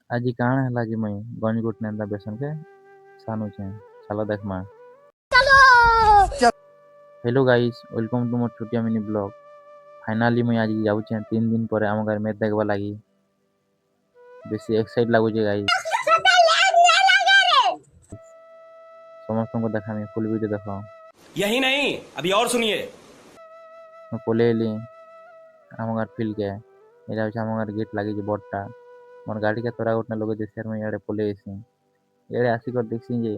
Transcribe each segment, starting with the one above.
ଆଜି କାଣା ହେଲା ଯେ ମୁଇଁ ଗଞ୍ଜ ଗୁଟନେ ଏନ୍ତା ବେସନ୍ କେ ଛାନୁଛେଁ। ଚାଲ ଦେଖମା। हेलो गाइस, वेलकम टू मोर छोटिया मिनी ब्लॉग। फाइनाली मुई आज जाऊछें 3 दिन पर आम घर मैच देखवा लगी। बेसी एक्साइट लगुचे गाइस। समस्त को देखामी फुल वीडियो देखो। यही नहीं, अभी और सुनिए। मैं पले एली आम घर फील्ड के एटा होचे आम घर गेट लगी बड़टा। मोर गाड़ी के तोरा गोटना लगे देसी मुई इयाडे पले आसी। इयाडे आसिकर देखसी जे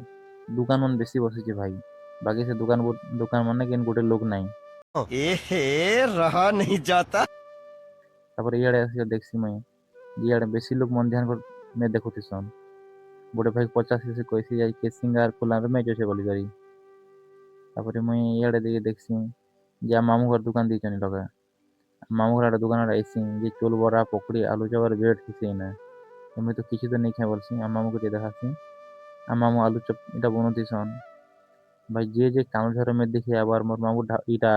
दुकान मन बेसी बसिचे भाई। बाकी से दुकान मन केन गोटे लोक नाही। एहे रहा नहीं जाता। तापर इयाडे आसिकर देखसी मुई इयाडे बेसी लोक मन ध्यान कर मैं देखुथिसन। गोटे भाई 50 से कैसी जाई के सिंगार खुला मैच अच्छे बोली करी। तापर मुई इयाडे देखे देखसी जे मामू घर दुकान दीचनी लगे। मामू घर दुकान आड़े आइसी जे चोल बरा पकड़ी आलू चप ब्रेड खिसे ना। मुई तो किसी तो नहीं खाए बोलसी आ मामू को देखासी। आ मामू आलू चप इटा बनोतिसन। भाई जे काम झर में देखी आबार मोर मामू इटा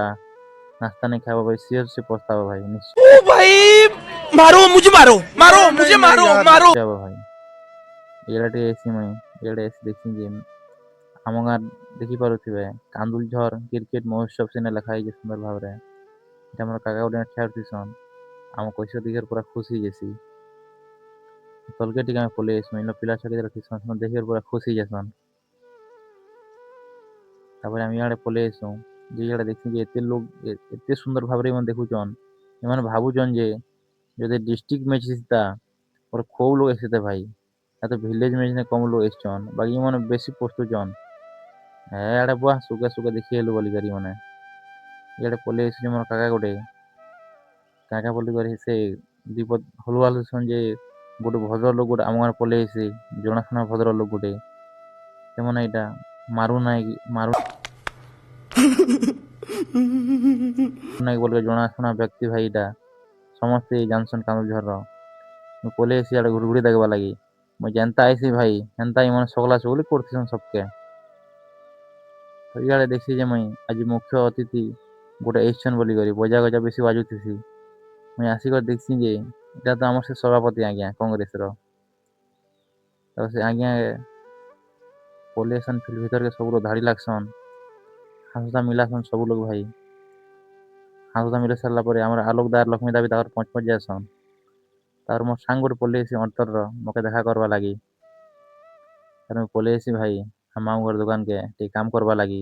नाश्ता नहीं खावा भाई शेयर से पछतावा भाई निश्चय। ओ भाई, मारो मुझे, मारो मारो मुझे, मारो मारो। भाई एड़े एसी मुई एड़े एसी देखी जे आम गाँ देखी पारे कांदुल झर क्रिकेट महोत्सव से लिखा है सुंदर भाव मोर काका गोटे छाड़तीसन आम कैसे देखिए पूरा खुशी जैसी तलके टी पलि आसम पिला छाड़ी देखिए पूरा खुशी जैसन। तापर आम इे पलि आसू जे इे देखी एत लोग एत सुंदर भाव देखुचन एम भावुचन जे जो डिस्ट्रिक्ट मैच जीता और खूब लोग आसते भाई या तो विलेज मैच ने कम लोग आसन बाकी मैंने बेसी पस्तुचन एड़े बुआ सुखे सुखे देखी हेलु बोली करी मैंने इे पलि आस मोर काका गोटे काका बोली कर से दीपद हलुआल जे गोटे भद्र लोक गोटे आम गाँव पलि आसी जनाशुना भद्र लोक गोटे से मैंने मारू ना मारू बोल जनाशुना व्यक्ति भाई समस्ते जानसन कांदुलझर पलि आसी इे घुड़घुड़ी देखवा लगी मुझे जनता आईसी भाई हेन्ता मन सकला सकली करतीसन सबके। तो इे देखी जे मुई आज मुख्य अतिथि गोटे आसन बोलिक बजा गजा बेसी बाजुथी मुई आसिक देखी जे इटा तो आम से सभापति आज्ञा कांग्रेस तो से आज्ञा पलि आसन फिल्ड भीतर के सब लोग धाड़ी लागसन हाथुता मिलासन सब लोग भाई हाथुता मिला सारा पर आलोकदार लक्ष्मीदा भी पहुँच पहुँच जासन। तार मोर सांग गोटे पलि आसी अंतर मके देखा करवा लगी तार पलि आसी भाई हम मामू घर दुकान के काम करवा लगी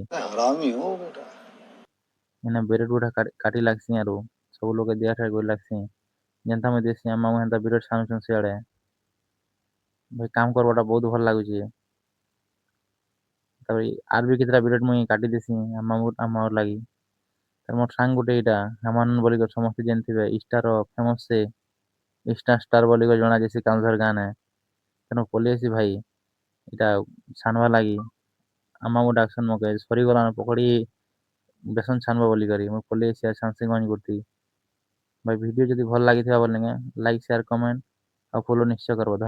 इन्हें ब्रेड बुढ़ा काटी लागसी आरो सब लोग दिया ठार गोल लागसी जेनता मैं देसी मामू हेन्ता ब्रेड छानुछन सियाड़े भाई काम करवाटा बहुत भल लगुच। आर भी कितना ब्रेड मुई काटी देसी मामू लगी मोर सांग गोटे यहाँ हेमानंद बोलिक समस्त जानते स्टार फेमस से स्टार स्टार बोलिक जना जैसे कामधर गाँ ने तेना पलि आसी भाई यहाँ छानवा लगी मामू डाकसन मके सरीगला पकड़ी बेसन छानवा बोलिक मुझे पलि आसी छानसी गंज करती भाई वीडियो जब भल लगी बोले लाइक शेयर कमेंट और फॉलो निश्चय करवा।